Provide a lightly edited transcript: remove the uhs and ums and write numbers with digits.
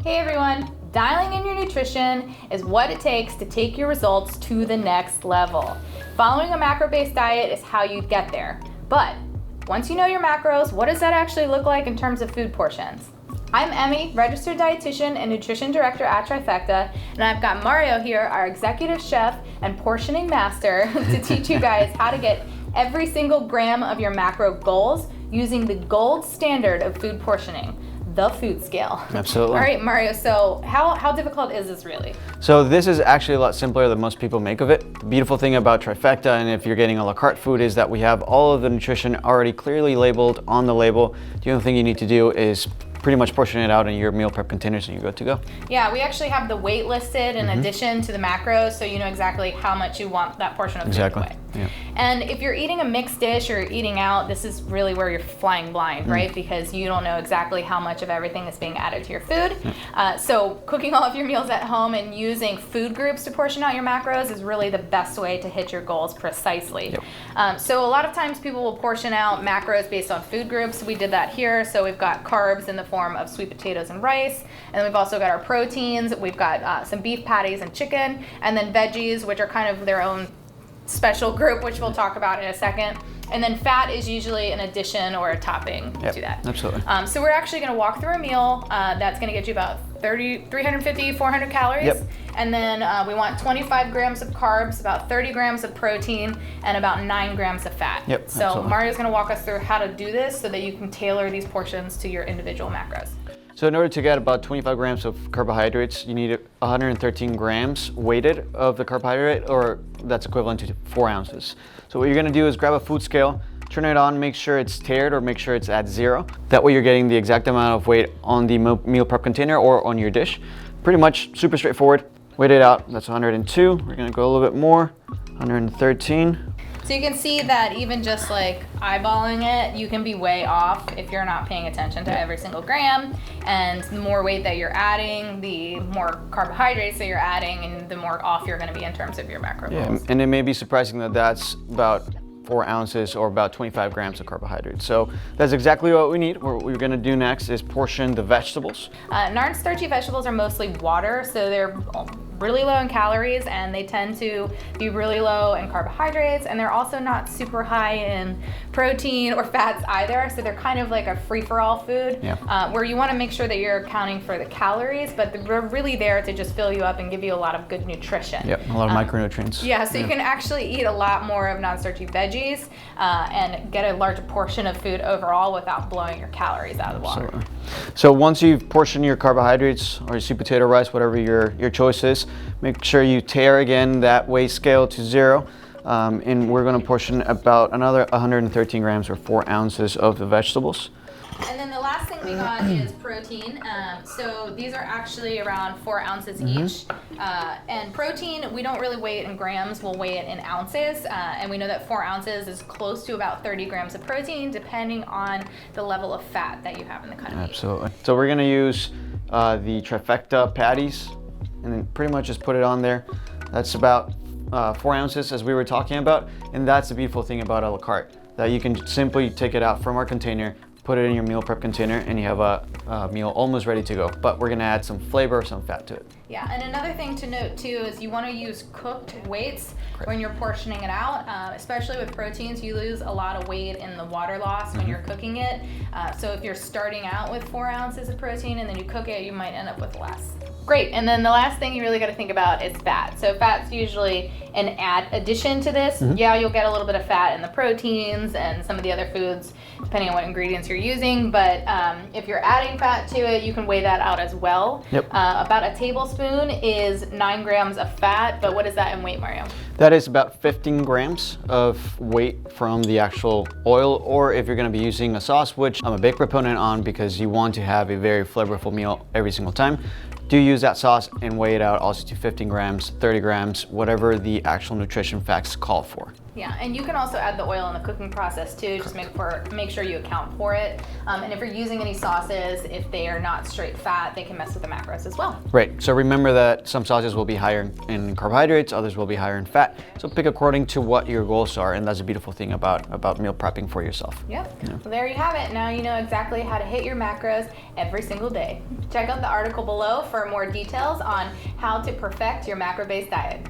Hey everyone, dialing in your nutrition is what it takes to take your results to the next level. Following a macro-based diet is how you get there. But once you know your macros, what does that actually look like in terms of food portions? I'm Emmie, registered dietitian and nutrition director at Trifecta, and I've got Mario here, our executive chef and portioning master, to teach you guys how to get every single gram of your macro goals using the gold standard of food portioning, the food scale. Absolutely. All right, Mario, so how difficult is this really? So this is actually a lot simpler than most people make of it. The beautiful thing about Trifecta, and if you're getting a la carte food, is that we have all of the nutrition already clearly labeled on the label. The only thing you need to do is pretty much portion it out in your meal prep containers and you're good to go. Yeah, we actually have the weight listed in addition to the macros, so you know exactly how much you want that portion of food to weigh. Yeah. And if you're eating a mixed dish or eating out, this is really where you're flying blind, right? Because you don't know exactly how much of everything is being added to your food. So cooking all of your meals at home and using food groups to portion out your macros is really the best way to hit your goals precisely. So a lot of times people will portion out macros based on food groups. We did that here. So we've got carbs in the form of sweet potatoes and rice. And then we've also got our proteins. We've got some beef patties and chicken. And then veggies, which are kind of their own special group, which we'll talk about in a second. And then fat is usually an addition or a topping to that. Absolutely. So we're actually going to walk through a meal that's going to get you about 350, 400 calories. And then we want 25 grams of carbs, about 30 grams of protein, and about 9 grams of fat. So absolutely. Mario's going to walk us through how to do this so that you can tailor these portions to your individual macros. So in order to get about 25 grams of carbohydrates, you need 113 grams weighted of the carbohydrate, or that's equivalent to 4 ounces. So what you're gonna do is grab a food scale, turn it on, make sure it's tiered or make sure it's at 0. That way you're getting the exact amount of weight on the meal prep container or on your dish. Pretty much super straightforward. Weight it out, that's 102. We're gonna go a little bit more, 113. So you can see that even just like eyeballing it, you can be way off if you're not paying attention to every single gram. And the more weight that you're adding, the more carbohydrates that you're adding, and the more off you're going to be in terms of your macro goals. And it may be surprising that that's about 4 ounces or about 25 grams of carbohydrates. So that's exactly what we need. What we're gonna do next is portion the vegetables. Non-starchy vegetables are mostly water, so they're really low in calories, and they tend to be really low in carbohydrates, and they're also not super high in protein or fats either, so they're kind of like a free-for-all food, where you want to make sure that you're accounting for the calories, but they're really there to just fill you up and give you a lot of good nutrition. A lot of micronutrients. So you can actually eat a lot more of non-starchy veggies and get a larger portion of food overall without blowing your calories out of the water. So once you've portioned your carbohydrates or your sweet potato, rice, whatever your choice is, make sure you tare again that weight scale to 0. And we're going to portion about another 113 grams or 4 ounces of the vegetables. And then the last thing we got is protein. So these are actually around 4 ounces each. And protein, we don't really weigh it in grams, we'll weigh it in ounces. And we know that 4 ounces is close to about 30 grams of protein, depending on the level of fat that you have in the cut of meat. Absolutely. So we're going to use the Trifecta patties, and then pretty much just put it on there. That's about 4 ounces, as we were talking about. And that's the beautiful thing about a la carte, that you can simply take it out from our container, put it in your meal prep container, and you have a meal almost ready to go. But we're gonna add some flavor, some fat to it. Yeah, and another thing to note too is you want to use cooked weights when you're portioning it out, especially with proteins. You lose a lot of weight in the water loss when you're cooking it. So if you're starting out with 4 ounces of protein and then you cook it, you might end up with less. Great, and then the last thing you really got to think about is fat. So fat's usually an addition to this. Yeah, you'll get a little bit of fat in the proteins and some of the other foods, depending on what ingredients you're using. But if you're adding fat to it, you can weigh that out as well. About a tablespoon is 9 grams of fat, but what is that in weight, Mario? That is about 15 grams of weight from the actual oil, or if you're going to be using a sauce, which I'm a big proponent on because you want to have a very flavorful meal every single time. Do use that sauce and weigh it out also to 15 grams, 30 grams, whatever the actual nutrition facts call for. Yeah, and you can also add the oil in the cooking process too. Just make sure you account for it. And if you're using any sauces, if they are not straight fat, they can mess with the macros as well. Right. So remember that some sauces will be higher in carbohydrates, others will be higher in fat. So pick according to what your goals are, and that's a beautiful thing about meal prepping for yourself. Yep. Yeah. Well, there you have it. Now you know exactly how to hit your macros every single day. Check out the article below for more details on how to perfect your macro-based diet.